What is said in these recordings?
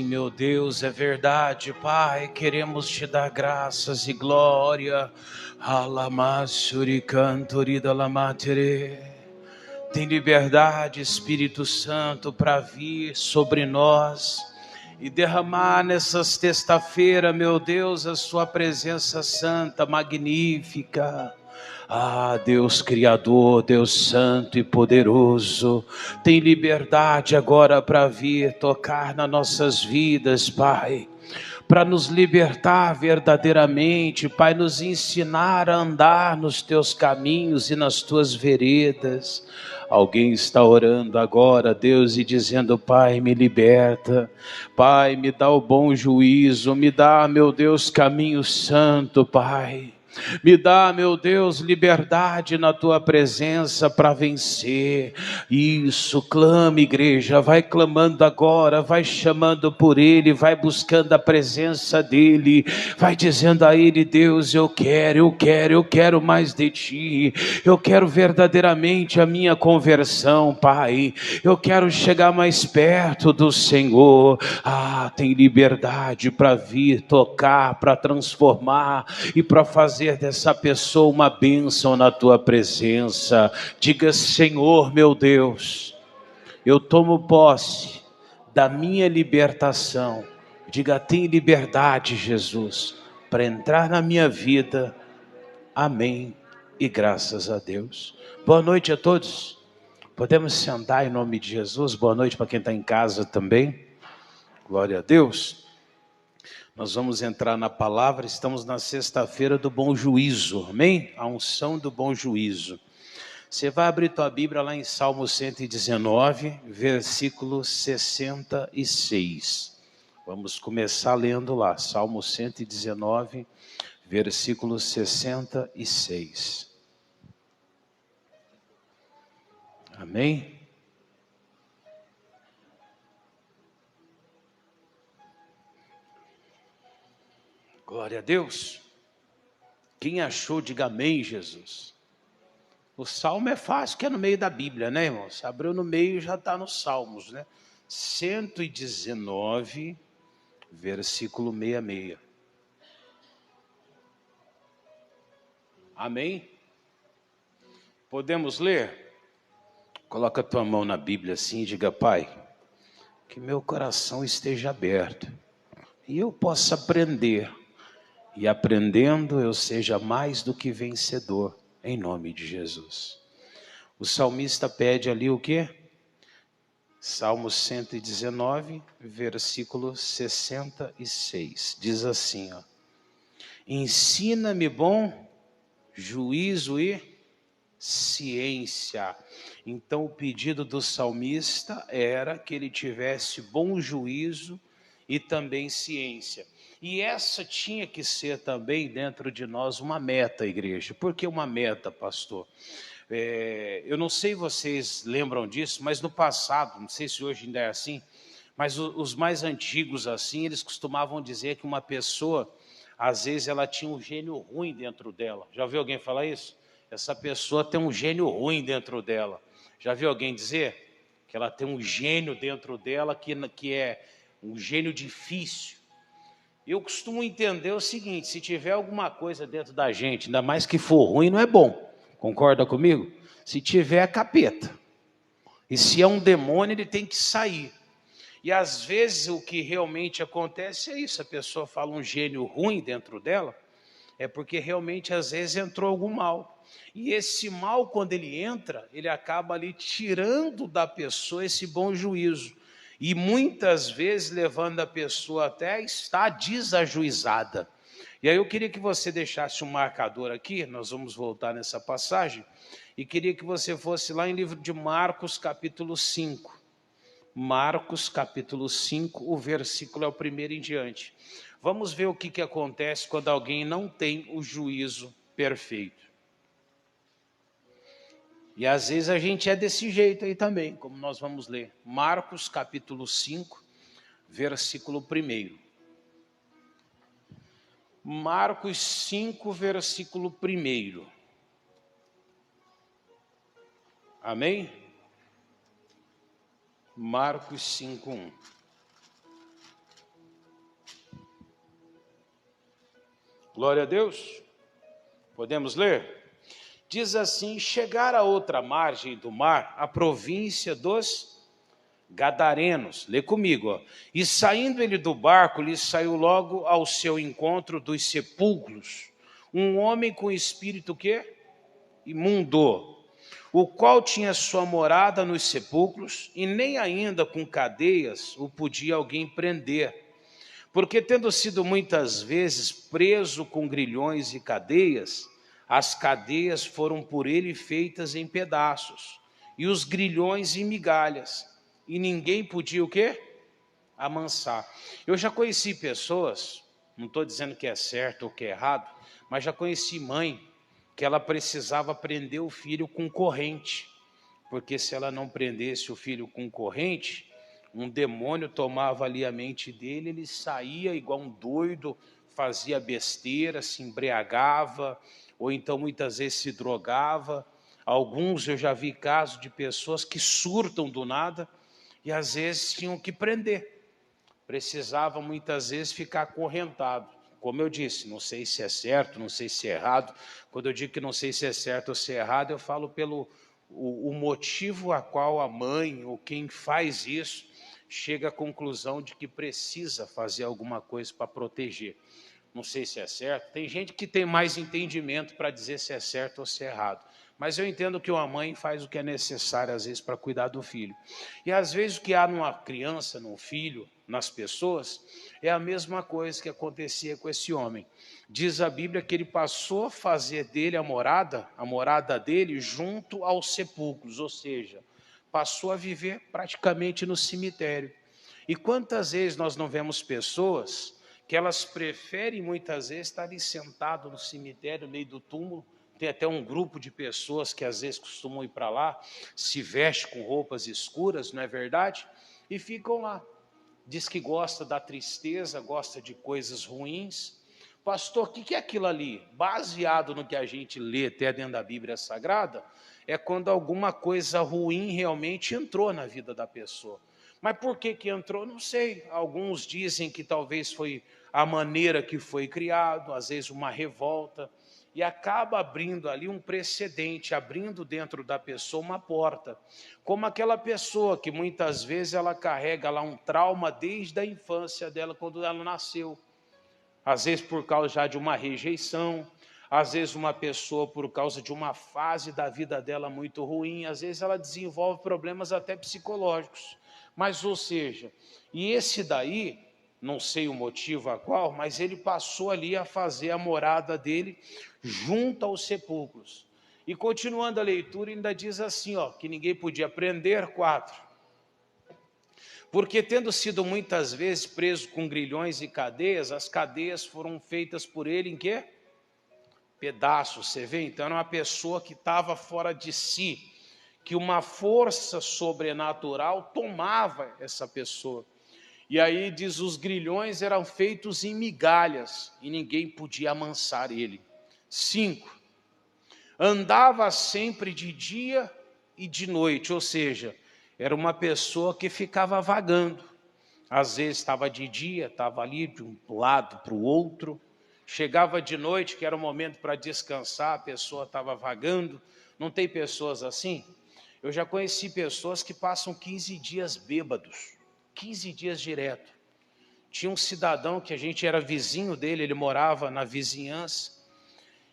meu Deus, é verdade, Pai. Queremos te dar graças e glória. Alamasuricanturidalamatre. Tem liberdade, Espírito Santo, para vir sobre nós e derramar nessas sexta-feira, meu Deus, a sua presença santa, magnífica. Ah, Deus Criador, Deus Santo e Poderoso, tem liberdade agora para vir tocar nas nossas vidas, Pai, para nos libertar verdadeiramente, Pai, nos ensinar a andar nos teus caminhos e nas tuas veredas. Alguém está orando agora, Deus, e dizendo: Pai, me liberta, Pai, me dá o bom juízo, me dá, meu Deus, caminho santo, Pai. Me dá, meu Deus, liberdade na tua presença para vencer. Isso, clame, igreja, vai clamando agora, vai chamando por Ele, vai buscando a presença dEle, vai dizendo a Ele: Deus, eu quero mais de Ti, eu quero verdadeiramente a minha conversão, Pai, eu quero chegar mais perto do Senhor. Ah, tem liberdade para vir tocar, para transformar e para fazer dessa pessoa uma bênção na tua presença. Diga: Senhor, meu Deus, eu tomo posse da minha libertação. Diga: tem liberdade, Jesus, para entrar na minha vida. Amém e graças a Deus. Boa noite a todos. Podemos sentar em nome de Jesus. Boa noite para quem está em casa também. Glória a Deus. Nós vamos entrar na palavra, estamos na sexta-feira do bom juízo, amém? A unção do bom juízo. Você vai abrir tua Bíblia lá em Salmo 119, versículo 66. Vamos começar lendo lá, Salmo 119, versículo 66. Amém? Glória a Deus. Quem achou, diga amém, Jesus. O Salmo é fácil, que é no meio da Bíblia, né, irmão? Se abriu no meio, já está nos Salmos, né? 119, versículo 66. Amém? Podemos ler? Coloca a tua mão na Bíblia assim e diga: Pai, que meu coração esteja aberto e eu possa aprender. E aprendendo eu seja mais do que vencedor, em nome de Jesus. O salmista pede ali o quê? Salmo 119, versículo 66. Diz assim, ó: ensina-me bom juízo e ciência. Então o pedido do salmista era que ele tivesse bom juízo e também ciência. E essa tinha que ser também dentro de nós uma meta, igreja. Por que uma meta, pastor? Eu não sei se vocês lembram disso, mas no passado, não sei se hoje ainda é assim, mas os mais antigos assim, eles costumavam dizer que uma pessoa, às vezes ela tinha um gênio ruim dentro dela. Já ouviu alguém falar isso? Essa pessoa tem um gênio ruim dentro dela. Já viu alguém dizer que ela tem um gênio dentro dela que é um gênio difícil? Eu costumo entender o seguinte: se tiver alguma coisa dentro da gente, ainda mais que for ruim, não é bom. Concorda comigo? Se tiver, é capeta. E se é um demônio, ele tem que sair. E às vezes o que realmente acontece é isso: a pessoa fala um gênio ruim dentro dela, é porque realmente às vezes entrou algum mal. E esse mal, quando ele entra, ele acaba ali tirando da pessoa esse bom juízo. E muitas vezes levando a pessoa até a estar desajuizada. E aí eu queria que você deixasse um marcador aqui, nós vamos voltar nessa passagem, e queria que você fosse lá em livro de Marcos, capítulo 5. Marcos, capítulo 5, o versículo é o primeiro em diante. Vamos ver o que acontece quando alguém não tem o juízo perfeito. E às vezes a gente é desse jeito aí também, como nós vamos ler. Marcos, capítulo 5, versículo 1. Marcos 5, versículo 1. Amém? Marcos 5, 1. Glória a Deus. Podemos ler? Diz assim: chegar a outra margem do mar, a província dos Gadarenos. Lê comigo, ó. E saindo ele do barco, lhe saiu logo ao seu encontro dos sepulcros um homem com espírito que imundo, o qual tinha sua morada nos sepulcros, e nem ainda com cadeias o podia alguém prender, porque tendo sido muitas vezes preso com grilhões e cadeias, as cadeias foram por ele feitas em pedaços, e os grilhões em migalhas, e ninguém podia o quê? Amansar. Eu já conheci pessoas, não estou dizendo que é certo ou que é errado, mas já conheci mãe que ela precisava prender o filho com corrente, porque se ela não prendesse o filho com corrente, um demônio tomava ali a mente dele, ele saía igual um doido, fazia besteira, se embriagava, ou então muitas vezes se drogava. Alguns eu já vi casos de pessoas que surtam do nada e às vezes tinham que prender. Precisavam muitas vezes ficar acorrentado. Como eu disse, não sei se é certo, não sei se é errado. Quando eu digo que não sei se é certo ou se é errado, eu falo pelo o motivo a qual a mãe ou quem faz isso chega à conclusão de que precisa fazer alguma coisa para proteger. Não sei se é certo. Tem gente que tem mais entendimento para dizer se é certo ou se é errado. Mas eu entendo que uma mãe faz o que é necessário, às vezes, para cuidar do filho. E, às vezes, o que há numa criança, num filho, nas pessoas, é a mesma coisa que acontecia com esse homem. Diz a Bíblia que ele passou a fazer dele a morada dele, junto aos sepulcros, ou seja, passou a viver praticamente no cemitério. E quantas vezes nós não vemos pessoas que elas preferem muitas vezes estar ali sentado no cemitério, no meio do túmulo. Tem até um grupo de pessoas que às vezes costumam ir para lá, se veste com roupas escuras, não é verdade? E ficam lá. Diz que gosta da tristeza, gosta de coisas ruins. Pastor, o que é aquilo ali? Baseado no que a gente lê até dentro da Bíblia Sagrada, é quando alguma coisa ruim realmente entrou na vida da pessoa. Mas por que entrou? Não sei. Alguns dizem que talvez foi a maneira que foi criado, às vezes uma revolta, e acaba abrindo ali um precedente, abrindo dentro da pessoa uma porta. Como aquela pessoa que muitas vezes ela carrega lá um trauma desde a infância dela, quando ela nasceu. Às vezes por causa já de uma rejeição, às vezes uma pessoa por causa de uma fase da vida dela muito ruim, às vezes ela desenvolve problemas até psicológicos. Mas, ou seja, e esse daí, não sei o motivo a qual, mas ele passou ali a fazer a morada dele junto aos sepulcros. E continuando a leitura, ainda diz assim, ó, que ninguém podia prender, 4. Porque tendo sido muitas vezes preso com grilhões e cadeias, as cadeias foram feitas por ele em quê? Pedaços, você vê? Então era uma pessoa que estava fora de si, que uma força sobrenatural tomava essa pessoa. E aí diz, os grilhões eram feitos em migalhas, e ninguém podia amansar ele. 5. Andava sempre de dia e de noite, ou seja, era uma pessoa que ficava vagando. Às vezes estava de dia, estava ali de um lado para o outro. Chegava de noite, que era o momento para descansar, a pessoa estava vagando. Não tem pessoas assim? Eu já conheci pessoas que passam 15 dias bêbados, 15 dias direto. Tinha um cidadão que a gente era vizinho dele, ele morava na vizinhança.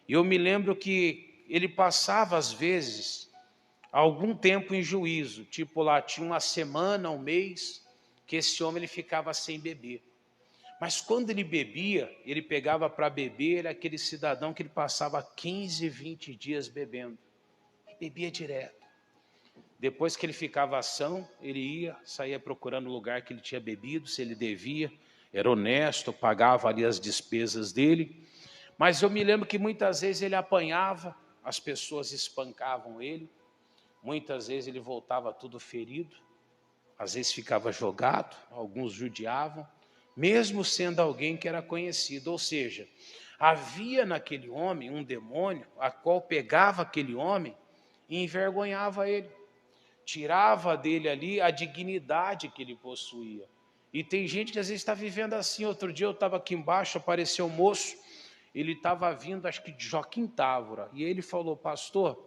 E eu me lembro que ele passava, às vezes, algum tempo em juízo. Tipo lá, tinha uma semana, um mês, que esse homem ele ficava sem beber. Mas quando ele bebia, ele pegava para beber, era aquele cidadão que ele passava 15, 20 dias bebendo. E bebia direto. Depois que ele ficava ação, ele ia, saía procurando o lugar que ele tinha bebido, se ele devia, era honesto, pagava ali as despesas dele. Mas eu me lembro que muitas vezes ele apanhava, as pessoas espancavam ele, muitas vezes ele voltava tudo ferido, às vezes ficava jogado, alguns judiavam, mesmo sendo alguém que era conhecido. Ou seja, havia naquele homem um demônio, a qual pegava aquele homem e envergonhava ele. Tirava dele ali a dignidade que ele possuía. E tem gente que às vezes está vivendo assim. Outro dia eu estava aqui embaixo, apareceu um moço, ele estava vindo, acho que de Joaquim Távora, e ele falou: pastor,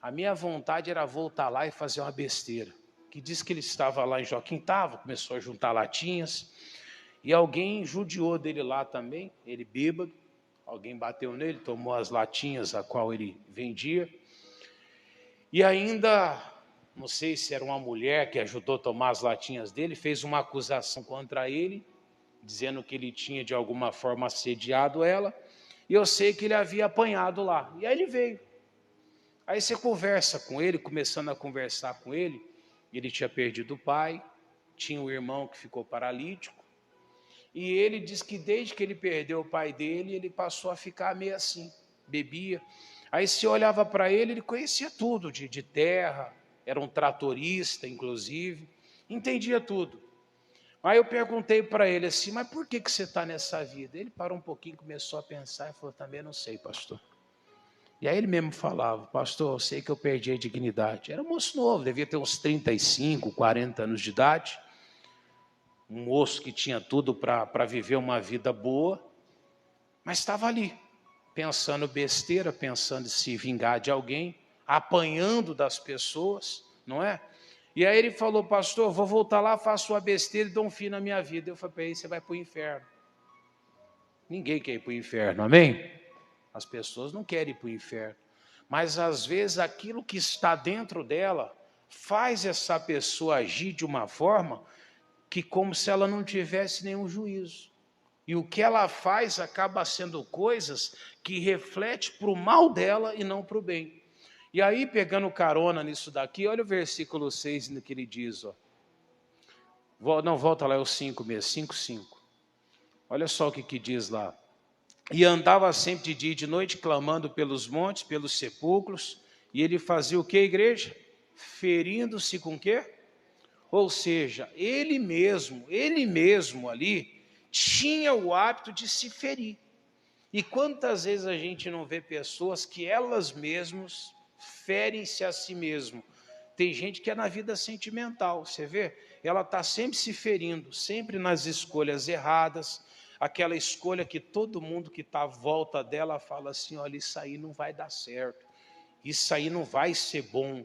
a minha vontade era voltar lá e fazer uma besteira. Que disse que ele estava lá em Joaquim Távora, começou a juntar latinhas, e alguém judiou dele lá também, ele bêbado, alguém bateu nele, tomou as latinhas a qual ele vendia, e ainda, não sei se era uma mulher que ajudou a tomar as latinhas dele, fez uma acusação contra ele, dizendo que ele tinha de alguma forma assediado ela, e eu sei que ele havia apanhado lá. E aí ele veio. Aí você conversa com ele, começando a conversar com ele tinha perdido o pai, tinha um irmão que ficou paralítico, e ele diz que desde que ele perdeu o pai dele, ele passou a ficar meio assim, bebia. Aí se olhava para ele conhecia tudo de terra, era um tratorista, inclusive, entendia tudo. Aí eu perguntei para ele assim, mas por que você está nessa vida? Ele parou um pouquinho, começou a pensar e falou: também não sei, pastor. E aí ele mesmo falava: pastor, eu sei que eu perdi a dignidade. Era um moço novo, devia ter uns 35, 40 anos de idade. Um moço que tinha tudo para viver uma vida boa, mas estava ali, pensando besteira, pensando em se vingar de alguém, apanhando das pessoas, não é? E aí ele falou: pastor, vou voltar lá, faço uma besteira e dou um fim na minha vida. Eu falei para ele: você vai para o inferno. Ninguém quer ir para o inferno, amém? As pessoas não querem ir para o inferno. Mas às vezes aquilo que está dentro dela faz essa pessoa agir de uma forma que como se ela não tivesse nenhum juízo. E o que ela faz acaba sendo coisas que refletem para o mal dela e não para o bem. E aí, pegando carona nisso daqui, olha o versículo 6 que ele diz. Não, volta lá, é o 5 mesmo, 5. Olha só o que diz lá. E andava sempre de dia e de noite, clamando pelos montes, pelos sepulcros. E ele fazia o que, igreja? Ferindo-se com o quê? Ou seja, ele mesmo ali, tinha o hábito de se ferir. E quantas vezes a gente não vê pessoas que elas mesmas ferem-se a si mesmo? Tem gente que é na vida sentimental, você vê? Ela está sempre se ferindo, sempre nas escolhas erradas, aquela escolha que todo mundo que está à volta dela fala assim: olha, isso aí não vai dar certo, isso aí não vai ser bom,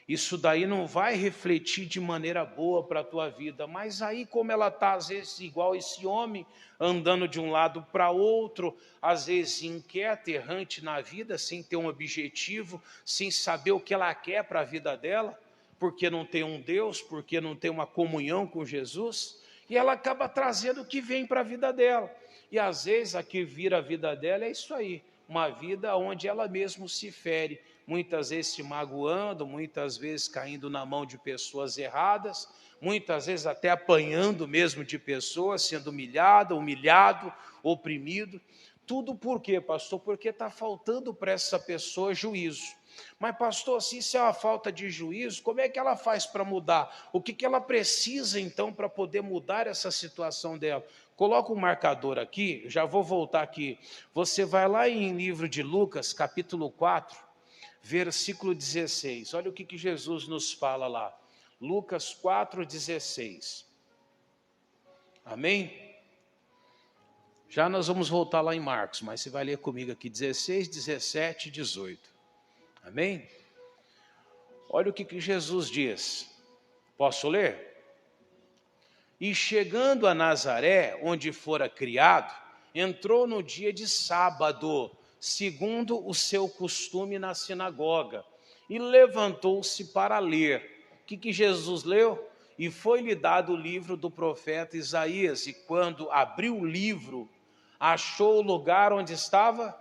isso daí não vai refletir de maneira boa para a tua vida. Mas aí, como ela está, às vezes, igual esse homem, andando de um lado para outro, às vezes inquieta, errante na vida, sem ter um objetivo, sem saber o que ela quer para a vida dela, porque não tem um Deus, porque não tem uma comunhão com Jesus, e ela acaba trazendo o que vem para a vida dela. E às vezes, a que vira a vida dela é isso aí, uma vida onde ela mesma se fere, muitas vezes se magoando, muitas vezes caindo na mão de pessoas erradas, muitas vezes até apanhando mesmo de pessoas, sendo humilhado, oprimido. Tudo por quê, pastor? Porque está faltando para essa pessoa juízo. Mas, pastor, se isso é uma falta de juízo, como é que ela faz para mudar? O que ela precisa, então, para poder mudar essa situação dela? Coloca um marcador aqui, já vou voltar aqui. Você vai lá em livro de Lucas, capítulo 4, versículo 16. Olha o que Jesus nos fala lá. Lucas 4,16. Amém? Já nós vamos voltar lá em Marcos, mas você vai ler comigo aqui 16, 17 e 18. Amém? Olha o que Jesus diz. Posso ler? E chegando a Nazaré, onde fora criado, entrou no dia de sábado, segundo o seu costume na sinagoga, e levantou-se para ler. O que Jesus leu? E foi-lhe dado o livro do profeta Isaías, e quando abriu o livro, achou o lugar onde estava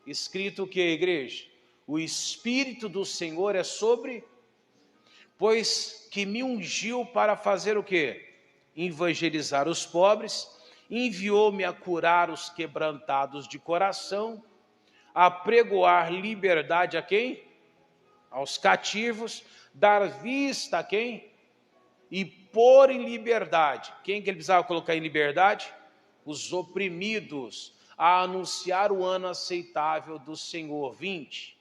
escrito o que, igreja? O Espírito do Senhor é sobre, pois que me ungiu para fazer o quê? Evangelizar os pobres, enviou-me a curar os quebrantados de coração, a pregoar liberdade a quem? Aos cativos, dar vista a quem? E pôr em liberdade. Quem que ele precisava colocar em liberdade? Os oprimidos, a anunciar o ano aceitável do Senhor. 20.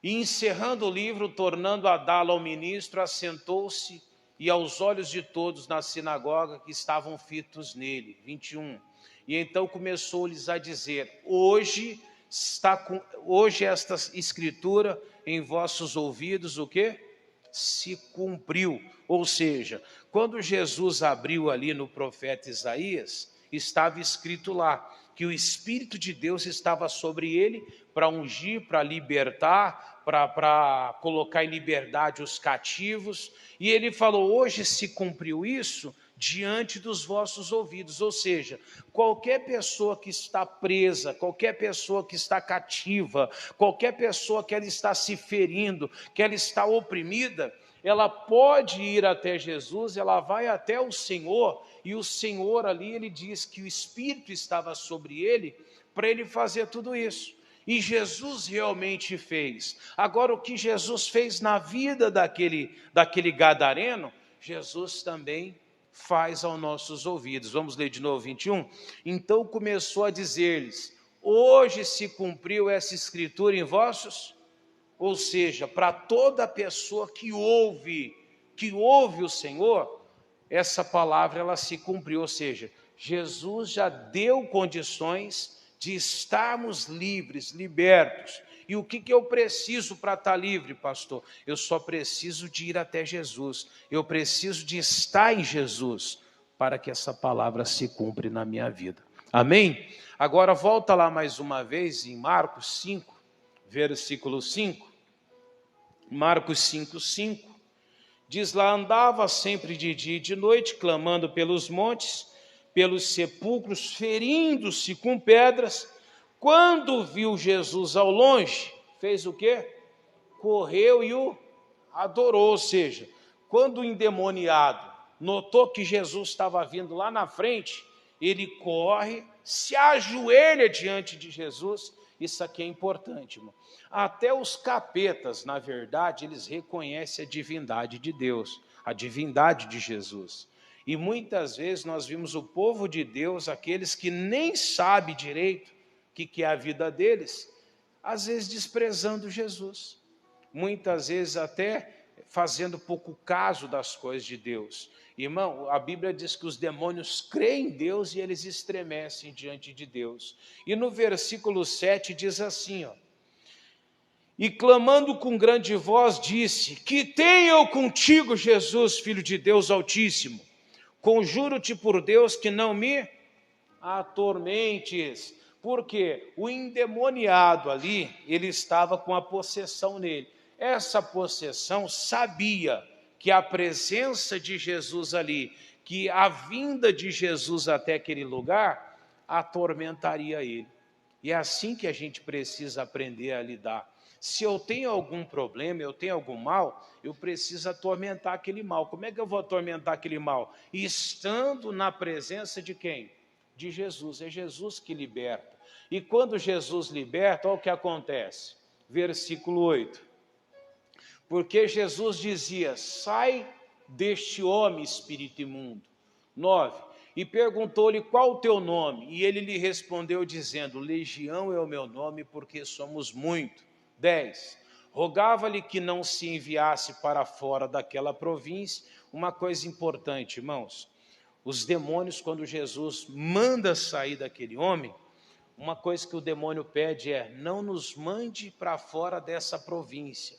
E encerrando o livro, tornando a dá-lo ao ministro, assentou-se e aos olhos de todos na sinagoga que estavam fitos nele. 21. E então começou-lhes a dizer: hoje esta escritura em vossos ouvidos, o quê? Se cumpriu. Ou seja, quando Jesus abriu ali no profeta Isaías, estava escrito lá que o Espírito de Deus estava sobre ele para ungir, para libertar, para colocar em liberdade os cativos. E ele falou: hoje se cumpriu isso diante dos vossos ouvidos. Ou seja, qualquer pessoa que está presa, qualquer pessoa que está cativa, qualquer pessoa que ela está se ferindo, que ela está oprimida, ela pode ir até Jesus, ela vai até o Senhor, e o Senhor ali, ele diz que o Espírito estava sobre ele, para ele fazer tudo isso. E Jesus realmente fez. Agora, o que Jesus fez na vida daquele gadareno, Jesus também faz aos nossos ouvidos. Vamos ler de novo 21? Então começou a dizer-lhes: hoje se cumpriu essa escritura em vossos. Ou seja, para toda pessoa que ouve o Senhor, essa palavra ela se cumpriu. Ou seja, Jesus já deu condições de estarmos livres, libertos. E o que eu preciso para estar livre, pastor? Eu só preciso de ir até Jesus. Eu preciso de estar em Jesus para que essa palavra se cumpra na minha vida. Amém? Agora volta lá mais uma vez em Marcos 5, versículo 5. Marcos 5, 5. Diz lá: andava sempre de dia e de noite, clamando pelos montes, pelos sepulcros, ferindo-se com pedras. Quando viu Jesus ao longe, fez o quê? Correu e o adorou. Ou seja, quando o endemoniado notou que Jesus estava vindo lá na frente, ele corre, se ajoelha diante de Jesus. Isso aqui é importante, irmão. Até os capetas, na verdade, eles reconhecem a divindade de Deus, a divindade de Jesus. E muitas vezes nós vimos o povo de Deus, aqueles que nem sabem direito o que é a vida deles, às vezes desprezando Jesus. Muitas vezes até fazendo pouco caso das coisas de Deus. Irmão, a Bíblia diz que os demônios creem em Deus e eles estremecem diante de Deus. E no versículo 7 diz assim, ó: e clamando com grande voz disse: que tenho eu contigo, Jesus, Filho de Deus Altíssimo? Conjuro-te por Deus que não me atormentes. Porque o endemoniado ali, ele estava com a possessão nele. Essa possessão sabia que a presença de Jesus ali, que a vinda de Jesus até aquele lugar, atormentaria ele. E é assim que a gente precisa aprender a lidar. Se eu tenho algum problema, eu tenho algum mal, eu preciso atormentar aquele mal. Como é que eu vou atormentar aquele mal? Estando na presença de quem? De Jesus. É Jesus que liberta. E quando Jesus liberta, olha o que acontece. Versículo 8. Porque Jesus dizia: sai deste homem, espírito imundo. 9. E perguntou-lhe: qual o teu nome? E ele lhe respondeu dizendo: Legião é o meu nome, porque somos muito. 10. Rogava-lhe que não se enviasse para fora daquela província. Uma coisa importante, irmãos: os demônios, quando Jesus manda sair daquele homem, uma coisa que o demônio pede é: não nos mande para fora dessa província.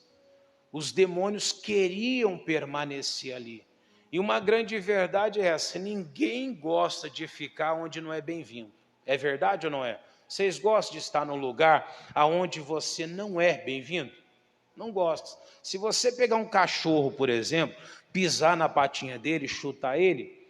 Os demônios queriam permanecer ali. E uma grande verdade é essa: ninguém gosta de ficar onde não é bem-vindo. É verdade ou não é? Vocês gostam de estar num lugar onde você não é bem-vindo? Não gosta. Se você pegar um cachorro, por exemplo, pisar na patinha dele, chutar ele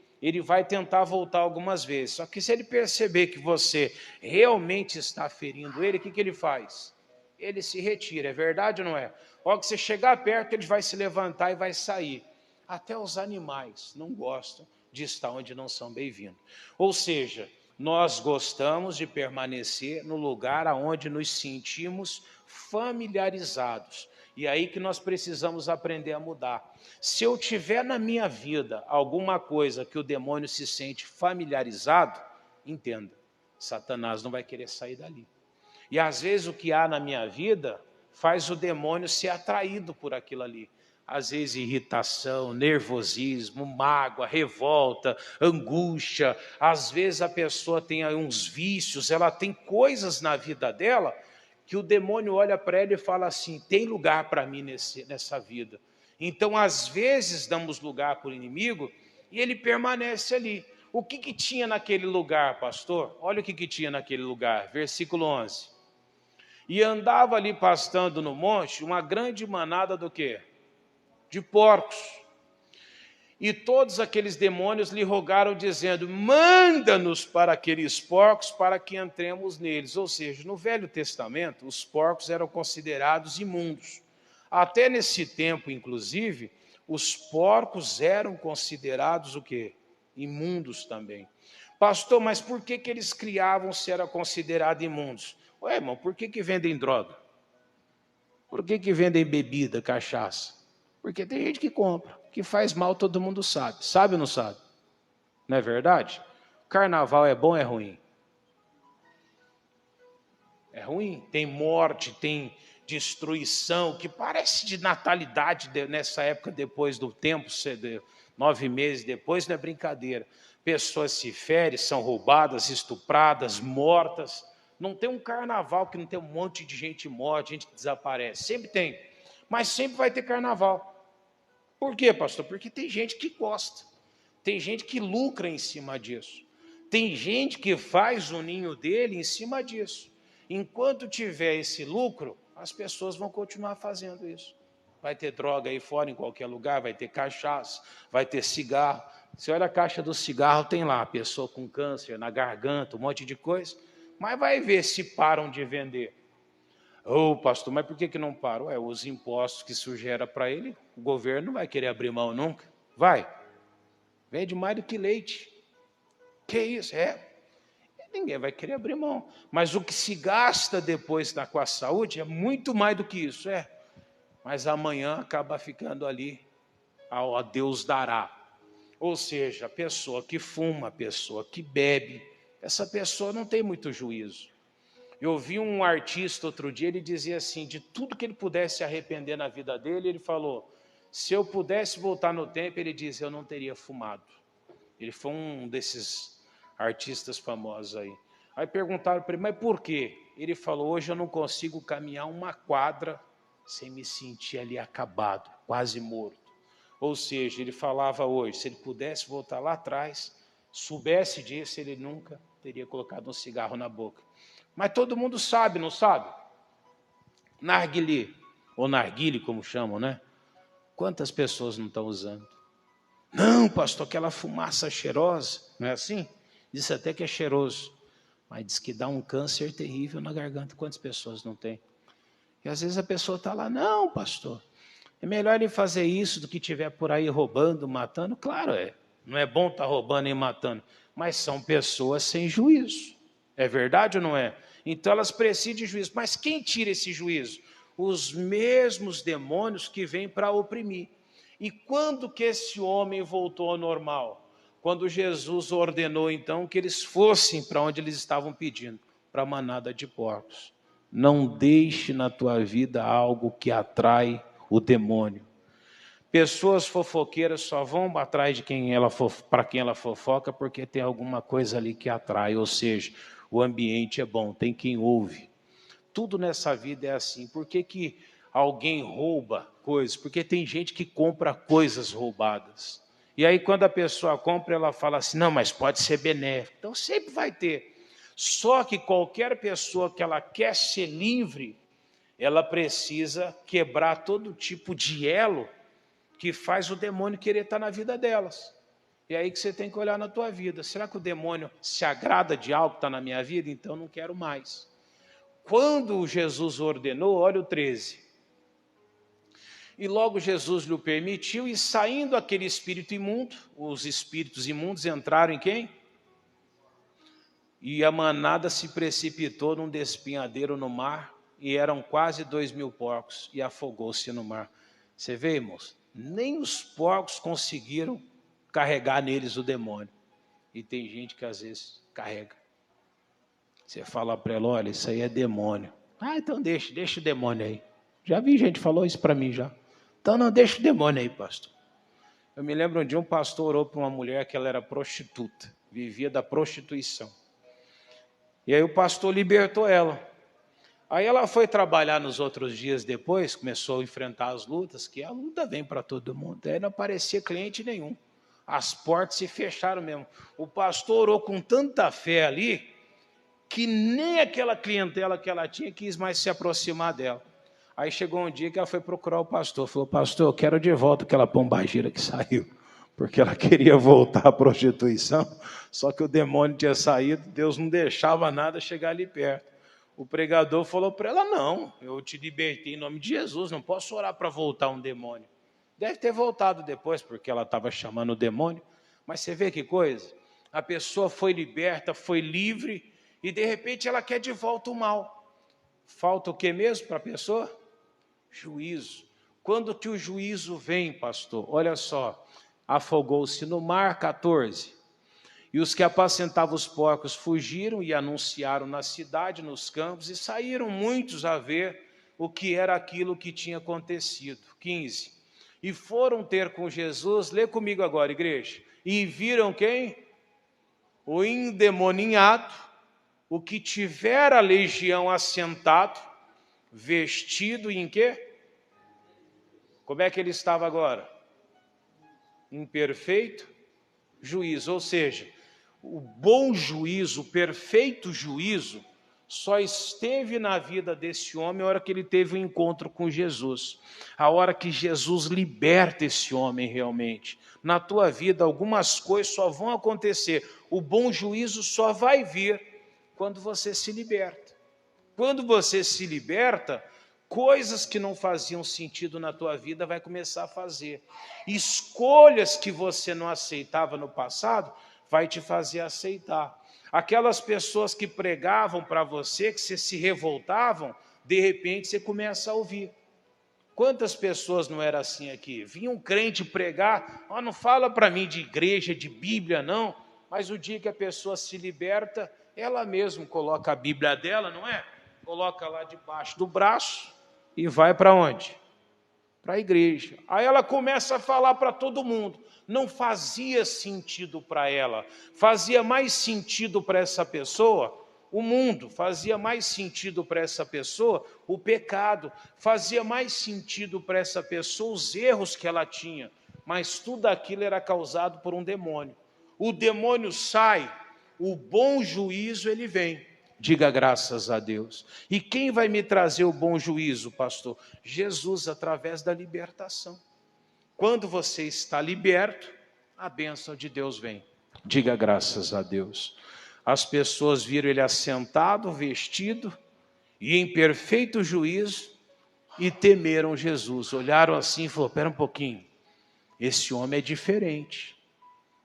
vai tentar voltar algumas vezes. Só que se ele perceber que você realmente está ferindo ele, o que ele faz? Ele se retira. É verdade ou não é? Logo que você chegar perto, ele vai se levantar e vai sair. Até os animais não gostam de estar onde não são bem-vindos. Ou seja, nós gostamos de permanecer no lugar onde nos sentimos familiarizados. E aí que nós precisamos aprender a mudar. Se eu tiver na minha vida alguma coisa que o demônio se sente familiarizado, entenda, Satanás não vai querer sair dali. E às vezes o que há na minha vida faz o demônio ser atraído por aquilo ali. Às vezes irritação, nervosismo, mágoa, revolta, angústia. Às vezes a pessoa tem aí uns vícios, ela tem coisas na vida dela que o demônio olha para ela e fala assim: tem lugar para mim nessa vida. Então, às vezes, damos lugar para o inimigo e ele permanece ali. O que tinha naquele lugar, pastor? Olha o que tinha naquele lugar, versículo 11. E andava ali pastando no monte uma grande manada do quê? De porcos. E todos aqueles demônios lhe rogaram, dizendo: manda-nos para aqueles porcos, para que entremos neles. Ou seja, no Velho Testamento, os porcos eram considerados imundos. Até nesse tempo, inclusive, os porcos eram considerados o quê? Imundos também. Pastor, mas por que eles criavam se eram considerados imundos? Ué, irmão, por que vendem droga? Por que vendem bebida, cachaça? Porque tem gente que compra, que faz mal, todo mundo sabe. Sabe ou não sabe? Não é verdade? Carnaval é bom ou é ruim? É ruim. Tem morte, tem destruição, que parece de natalidade nessa época depois do tempo, 9 meses depois, não é brincadeira. Pessoas se ferem, são roubadas, estupradas, mortas. Não tem um carnaval que não tem um monte de gente morta, gente que desaparece. Sempre tem. Mas sempre vai ter carnaval. Por quê, pastor? Porque tem gente que gosta. Tem gente que lucra em cima disso. Tem gente que faz o ninho dele em cima disso. Enquanto tiver esse lucro, as pessoas vão continuar fazendo isso. Vai ter droga aí fora em qualquer lugar, vai ter cachaça, vai ter cigarro. Você olha a caixa do cigarro, tem lá a pessoa com câncer na garganta, um monte de coisa. Mas vai ver se param de vender. Ô, pastor, mas por que não param? Os impostos que isso gera para ele, o governo não vai querer abrir mão nunca. Vai. Vende mais do que leite. Que isso? Ninguém vai querer abrir mão. Mas o que se gasta depois com a saúde é muito mais do que isso. Mas amanhã acaba ficando ali, a Deus dará. Ou seja, a pessoa que fuma, a pessoa que bebe, essa pessoa não tem muito juízo. Eu ouvi um artista outro dia, ele dizia assim, de tudo que ele pudesse se arrepender na vida dele, ele falou, se eu pudesse voltar no tempo, ele diz, eu não teria fumado. Ele foi um desses artistas famosos aí. Aí perguntaram para ele, mas por quê? Ele falou, hoje eu não consigo caminhar uma quadra sem me sentir ali acabado, quase morto. Ou seja, ele falava hoje, se ele pudesse voltar lá atrás, soubesse disso, ele nunca teria colocado um cigarro na boca. Mas todo mundo sabe, não sabe? Narguilé, ou narguile, como chamam, né? Quantas pessoas não estão usando? Não, pastor, aquela fumaça cheirosa, não é assim? Diz até que é cheiroso, mas diz que dá um câncer terrível na garganta. Quantas pessoas não tem? E às vezes a pessoa está lá, não, pastor, é melhor ele fazer isso do que estiver por aí roubando, matando. Claro, não é bom estar roubando e matando, mas são pessoas sem juízo. É verdade ou não é? Então elas precisam de juízo. Mas quem tira esse juízo? Os mesmos demônios que vêm para oprimir. E quando que esse homem voltou ao normal? Quando Jesus ordenou então que eles fossem para onde eles estavam pedindo, para a manada de porcos. Não deixe na tua vida algo que atrai o demônio. Pessoas fofoqueiras só vão atrás de para quem ela fofoca porque tem alguma coisa ali que atrai, ou seja, o ambiente é bom, tem quem ouve. Tudo nessa vida é assim. Por que alguém rouba coisas? Porque tem gente que compra coisas roubadas. E aí quando a pessoa compra, ela fala assim, não, mas pode ser benéfico. Então sempre vai ter. Só que qualquer pessoa que ela quer ser livre, ela precisa quebrar todo tipo de elo que faz o demônio querer estar na vida delas. E aí que você tem que olhar na tua vida. Será que o demônio se agrada de algo que está na minha vida? Então não quero mais. Quando Jesus ordenou, olha o 13. E logo Jesus lhe permitiu, e saindo aquele espírito imundo, os espíritos imundos entraram em quem? E a manada se precipitou num despenhadeiro no mar, e eram quase 2.000 porcos, e afogou-se no mar. Você vê, irmãos? Nem os porcos conseguiram carregar neles o demônio. E tem gente que às vezes carrega. Você fala para ela, olha, isso aí é demônio. Ah, então deixa o demônio aí. Já vi gente falou isso para mim já. Então não deixa o demônio aí, pastor. Eu me lembro um dia um pastor orou para uma mulher que ela era prostituta, vivia da prostituição. E aí o pastor libertou ela. Aí ela foi trabalhar nos outros dias depois, começou a enfrentar as lutas, que a luta vem para todo mundo. Aí não aparecia cliente nenhum. As portas se fecharam mesmo. O pastor orou com tanta fé ali, que nem aquela clientela que ela tinha quis mais se aproximar dela. Aí chegou um dia que ela foi procurar o pastor. Falou, pastor, eu quero de volta aquela pombagira que saiu. Porque ela queria voltar à prostituição, só que o demônio tinha saído, Deus não deixava nada chegar ali perto. O pregador falou para ela, não, eu te libertei em nome de Jesus, não posso orar para voltar um demônio. Deve ter voltado depois, porque ela estava chamando o demônio. Mas você vê que coisa? A pessoa foi liberta, foi livre, e de repente ela quer de volta o mal. Falta o que mesmo para a pessoa? Juízo. Quando que o juízo vem, pastor? Olha só, afogou-se no mar, 14. E os que apacentavam os porcos fugiram e anunciaram na cidade, nos campos, e saíram muitos a ver o que era aquilo que tinha acontecido. 15. E foram ter com Jesus, lê comigo agora, igreja, e viram quem? O endemoniado, o que tivera a legião assentado, vestido em quê? Como é que ele estava agora? Em perfeito juízo, ou seja, o bom juízo, o perfeito juízo, só esteve na vida desse homem a hora que ele teve um encontro com Jesus. A hora que Jesus liberta esse homem realmente. Na tua vida, algumas coisas só vão acontecer. O bom juízo só vai vir quando você se liberta. Quando você se liberta, coisas que não faziam sentido na tua vida vai começar a fazer. Escolhas que você não aceitava no passado, vai te fazer aceitar. Aquelas pessoas que pregavam para você, que você se revoltavam, de repente você começa a ouvir. Quantas pessoas não era assim aqui? Vinha um crente pregar, não fala para mim de igreja, de Bíblia, não, mas o dia que a pessoa se liberta, ela mesma coloca a Bíblia dela, não é? Coloca lá debaixo do braço e vai para onde? Para a igreja. Aí ela começa a falar para todo mundo. Não fazia sentido para ela, fazia mais sentido para essa pessoa o mundo, fazia mais sentido para essa pessoa o pecado, fazia mais sentido para essa pessoa os erros que ela tinha, mas tudo aquilo era causado por um demônio. O demônio sai, o bom juízo ele vem. Diga graças a Deus. E quem vai me trazer o bom juízo, pastor? Jesus, através da libertação. Quando você está liberto, a bênção de Deus vem. Diga graças a Deus. As pessoas viram ele assentado, vestido, e em perfeito juízo, e temeram Jesus. Olharam assim e falaram, espera um pouquinho, esse homem é diferente.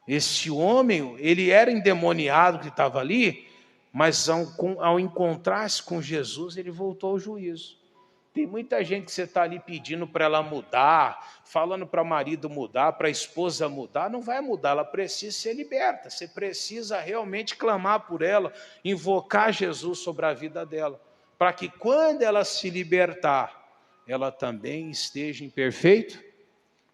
Esse homem, ele era endemoniado que estava ali, mas ao encontrar-se com Jesus, ele voltou ao juízo. Tem muita gente que você está ali pedindo para ela mudar, falando para o marido mudar, para a esposa mudar, não vai mudar, ela precisa ser liberta. Você precisa realmente clamar por ela, invocar Jesus sobre a vida dela, para que quando ela se libertar, ela também esteja em perfeito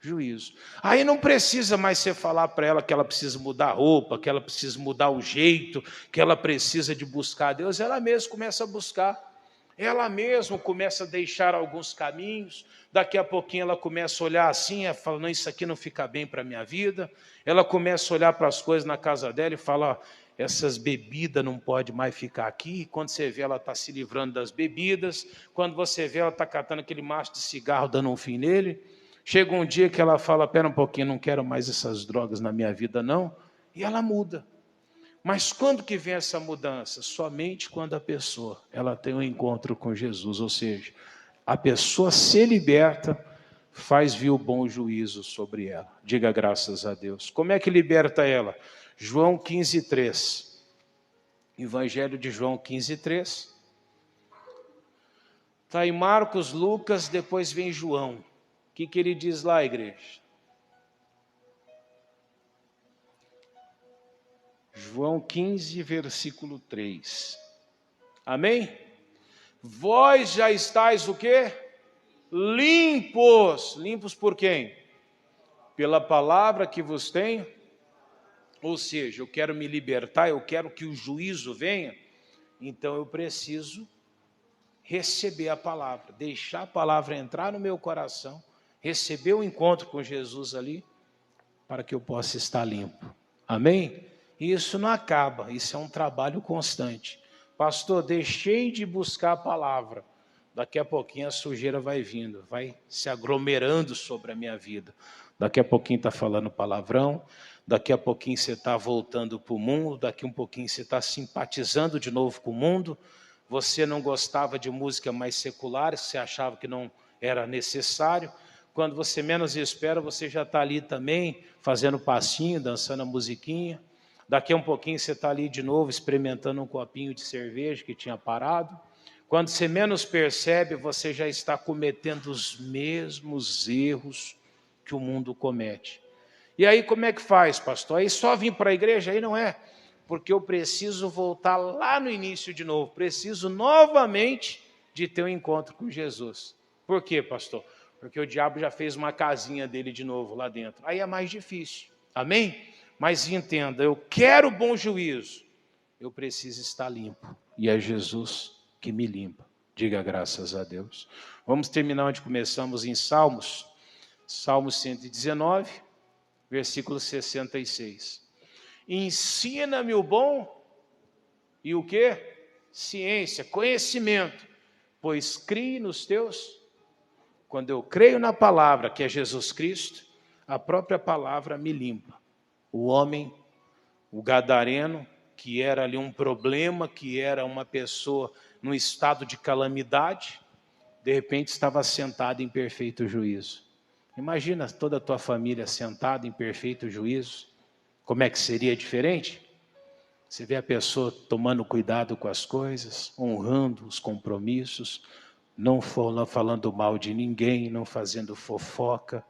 juízo. Aí não precisa mais você falar para ela que ela precisa mudar a roupa, que ela precisa mudar o jeito, que ela precisa de buscar a Deus. Ela mesma começa a buscar. Ela mesma começa a deixar alguns caminhos. Daqui a pouquinho ela começa a olhar assim, fala, não, isso aqui não fica bem para a minha vida. Ela começa a olhar para as coisas na casa dela e fala, essas bebidas não pode mais ficar aqui. Quando você vê, ela está se livrando das bebidas. Quando você vê, ela está catando aquele maço de cigarro, dando um fim nele. Chega um dia que ela fala, pera um pouquinho, não quero mais essas drogas na minha vida não, e ela muda. Mas quando que vem essa mudança? Somente quando a pessoa ela tem um encontro com Jesus, ou seja, a pessoa se liberta, faz vir o bom juízo sobre ela. Diga graças a Deus. Como é que liberta ela? João 15:3. Evangelho de João 15:3. Está em Marcos, Lucas, depois vem João. O que ele diz lá, igreja? João 15, versículo 3. Amém? Vós já estáis o quê? limpos. Limpos por quem? Pela palavra que vos tenho. Ou seja, eu quero me libertar, eu quero que o juízo venha, então eu preciso receber a palavra, deixar a palavra entrar no meu coração, receber o encontro com Jesus ali, para que eu possa estar limpo. Amém? E isso não acaba, isso é um trabalho constante. Pastor, deixei de buscar a palavra, daqui a pouquinho a sujeira vai vindo, vai se aglomerando sobre a minha vida. Daqui a pouquinho está falando palavrão, daqui a pouquinho você está voltando para o mundo, daqui a um pouquinho você está simpatizando de novo com o mundo, você não gostava de música mais secular, você achava que não era necessário, quando você menos espera, você já está ali também, fazendo passinho, dançando a musiquinha, daqui a um pouquinho você está ali de novo, experimentando um copinho de cerveja que tinha parado, quando você menos percebe, você já está cometendo os mesmos erros que o mundo comete. E aí como é que faz, pastor? Aí só vim para a igreja? Aí não é, porque eu preciso voltar lá no início de novo, preciso novamente de ter um encontro com Jesus. Por quê, pastor? Porque o diabo já fez uma casinha dele de novo lá dentro. Aí é mais difícil, amém? Mas entenda, eu quero bom juízo, eu preciso estar limpo, e é Jesus que me limpa. Diga graças a Deus. Vamos terminar onde começamos, em Salmos 119, versículo 66. Ensina-me o bom e o quê? Ciência, conhecimento, pois crie nos teus. Quando eu creio na palavra, que é Jesus Cristo, a própria palavra me limpa. O homem, o gadareno, que era ali um problema, que era uma pessoa num estado de calamidade, de repente estava sentado em perfeito juízo. Imagina toda a tua família sentada em perfeito juízo, como é que seria diferente? Você vê a pessoa tomando cuidado com as coisas, honrando os compromissos, não falando mal de ninguém, não fazendo fofoca,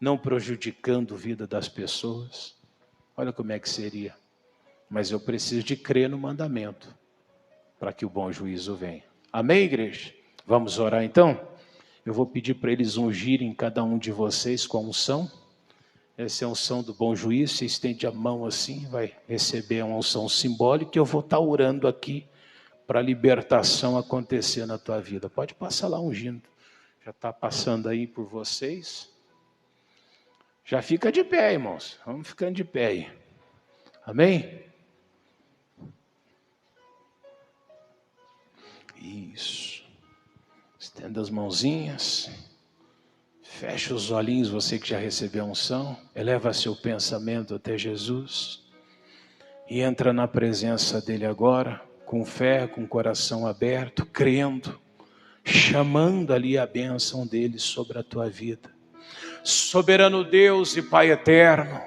não prejudicando a vida das pessoas. Olha como é que seria. Mas eu preciso de crer no mandamento, para que o bom juízo venha. Amém, igreja? Vamos orar então? Eu vou pedir para eles ungirem cada um de vocês com a unção. Essa é a unção do bom juízo. Você estende a mão assim, vai receber uma unção simbólica. E eu vou estar orando aqui para a libertação acontecer na tua vida. Pode passar lá ungindo. Já está passando aí por vocês. Já fica de pé, irmãos. Vamos ficando de pé aí. Amém? Isso. Estenda as mãozinhas. Feche os olhinhos, você que já recebeu a unção. Eleva seu pensamento até Jesus. E entra na presença dele agora, com fé, com o coração aberto, crendo, chamando ali a bênção dele sobre a tua vida. Soberano Deus e Pai eterno,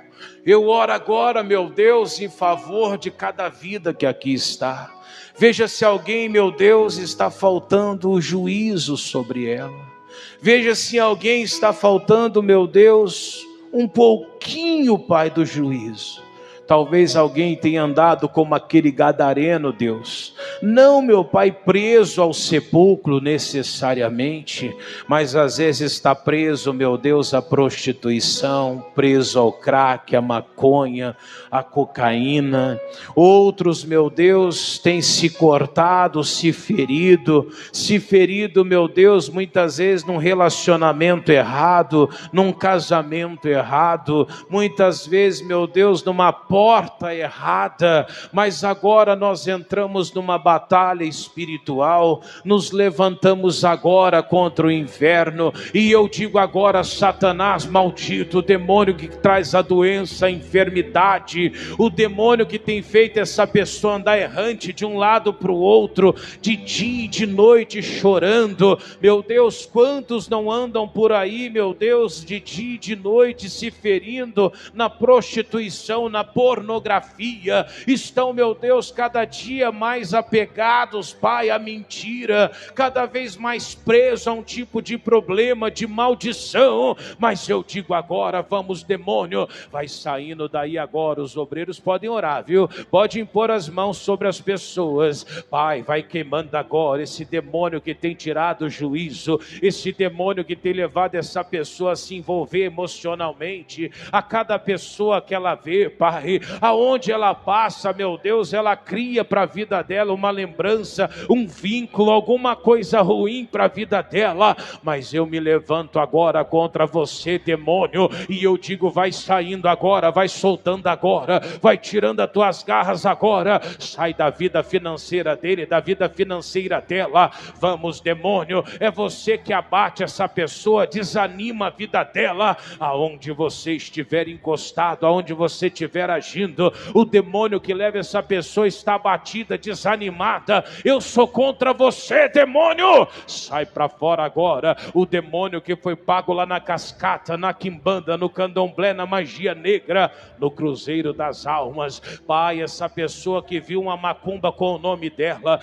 eu oro agora, meu Deus, em favor de cada vida que aqui está. Veja se alguém, meu Deus, está faltando o juízo sobre ela. Veja se alguém está faltando, meu Deus, um pouquinho, Pai, do juízo. Talvez alguém tenha andado como aquele gadareno, Deus. Não, meu Pai, preso ao sepulcro necessariamente, mas às vezes está preso, meu Deus, à prostituição, preso ao crack, à maconha, à cocaína. Outros, meu Deus, têm se cortado, se ferido, meu Deus, muitas vezes num relacionamento errado, num casamento errado, muitas vezes, meu Deus, numa porta errada, mas agora nós entramos numa batalha espiritual, nos levantamos agora contra o inferno, e eu digo agora, Satanás maldito, o demônio que traz a doença, a enfermidade, o demônio que tem feito essa pessoa andar errante de um lado para o outro, de dia e de noite chorando, meu Deus, quantos não andam por aí, meu Deus, de dia e de noite se ferindo na prostituição, na pornografia, estão, meu Deus, cada dia mais apertados, apegados, Pai, à mentira, cada vez mais presos a um tipo de problema, de maldição. Mas eu digo agora, vamos, demônio, vai saindo daí agora. Os obreiros podem orar, viu? Pode impor as mãos sobre as pessoas. Pai, vai queimando agora esse demônio que tem tirado o juízo, esse demônio que tem levado essa pessoa a se envolver emocionalmente. A cada pessoa que ela vê, Pai, aonde ela passa, meu Deus, ela cria para a vida dela uma lembrança, um vínculo, alguma coisa ruim para a vida dela. Mas eu me levanto agora contra você, demônio, e eu digo, vai saindo agora, vai soltando agora, vai tirando as tuas garras agora, sai da vida financeira dele, da vida financeira dela. Vamos, demônio, é você que abate essa pessoa, desanima a vida dela. Aonde você estiver encostado, aonde você estiver agindo, o demônio que leva essa pessoa está abatida, desanimada. Eu sou contra você, demônio, sai para fora agora. O demônio que foi pago lá na cascata, na quimbanda, no candomblé, na magia negra, no cruzeiro das almas. Pai, essa pessoa que viu uma macumba com o nome dela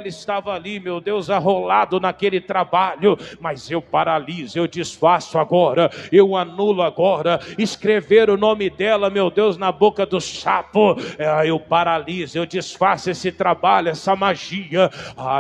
estava ali, meu Deus, arrolado naquele trabalho, mas eu paraliso, eu desfaço agora, eu anulo agora, escrever o nome dela, meu Deus, na boca do sapo, eu paraliso, eu desfaço esse trabalho, essa magia.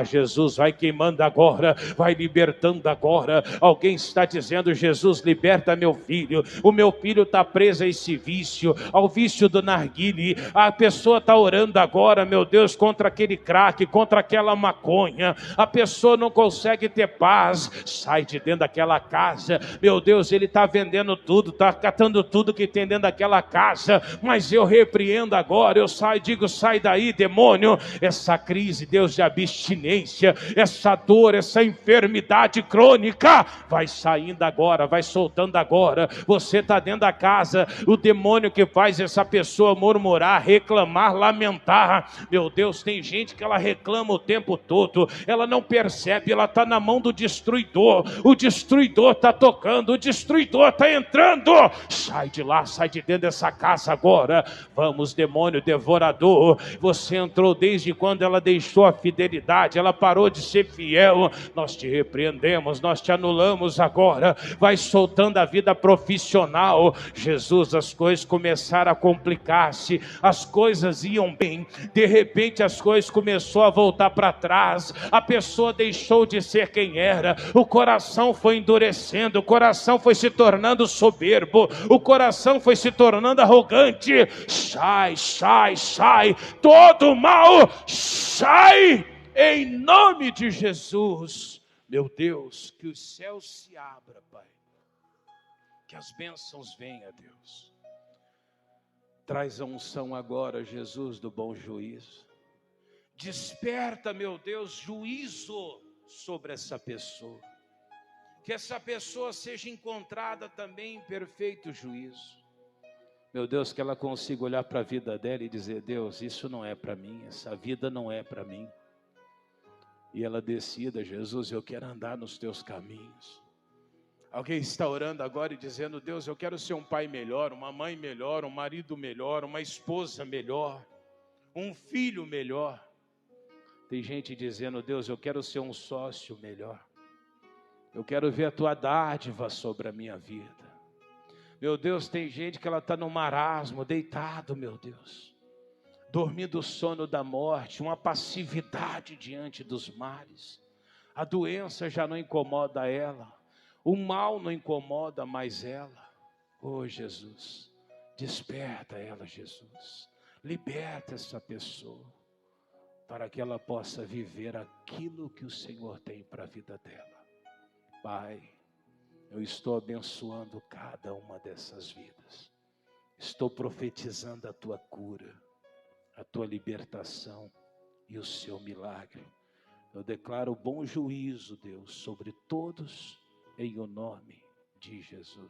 Jesus, vai queimando agora, vai libertando agora. Alguém está dizendo, Jesus, liberta meu filho, o meu filho está preso a esse vício, ao vício do narguile. A pessoa está orando agora, meu Deus, contra aquele crack, contra aquela maconha. A pessoa não consegue ter paz, sai de dentro daquela casa, meu Deus, ele está vendendo tudo, está catando tudo que tem dentro daquela casa, mas eu repreendo agora, eu saio, digo, sai daí, demônio, essa crise, Deus, de abstinência, essa dor, essa enfermidade crônica, vai saindo agora, vai soltando agora. Você está dentro da casa, o demônio que faz essa pessoa murmurar, reclamar, lamentar, meu Deus, tem gente que ela reclama o tempo todo, ela não percebe, ela está na mão do destruidor, o destruidor está tocando, o destruidor está entrando. Sai de lá, sai de dentro dessa casa agora. Vamos, demônio devorador, você entrou desde quando ela deixou a fidelidade, ela parou de ser fiel. Nós te repreendemos, nós te anulamos agora. Vai soltando a vida profissional. Jesus, as coisas começaram a complicar-se, as coisas iam bem, de repente as coisas começou a voltar para trás, a pessoa deixou de ser quem era, o coração foi endurecendo, o coração foi se tornando soberbo, o coração foi se tornando arrogante. Sai, sai, sai, todo mal, sai, em nome de Jesus. Meu Deus, que os céus se abram, Pai, que as bênçãos venham, Deus. Traz a unção agora, Jesus, do bom juízo. Desperta, meu Deus, juízo sobre essa pessoa. Que essa pessoa seja encontrada também em perfeito juízo. Meu Deus, que ela consiga olhar para a vida dela e dizer, Deus, isso não é para mim, essa vida não é para mim. E ela decida, Jesus, eu quero andar nos teus caminhos. Alguém está orando agora e dizendo, Deus, eu quero ser um pai melhor, uma mãe melhor, um marido melhor, uma esposa melhor, um filho melhor. Tem gente dizendo, Deus, eu quero ser um sócio melhor. Eu quero ver a tua dádiva sobre a minha vida. Meu Deus, tem gente que ela está no marasmo, deitado, meu Deus, dormindo o sono da morte, uma passividade diante dos males. A doença já não incomoda ela, o mal não incomoda mais ela. Oh, Jesus, desperta ela, Jesus. Liberta essa pessoa, para que ela possa viver aquilo que o Senhor tem para a vida dela. Pai, eu estou abençoando cada uma dessas vidas. Estou profetizando a tua cura, a tua libertação e o seu milagre. Eu declaro bom juízo, Deus, sobre todos, em o nome de Jesus.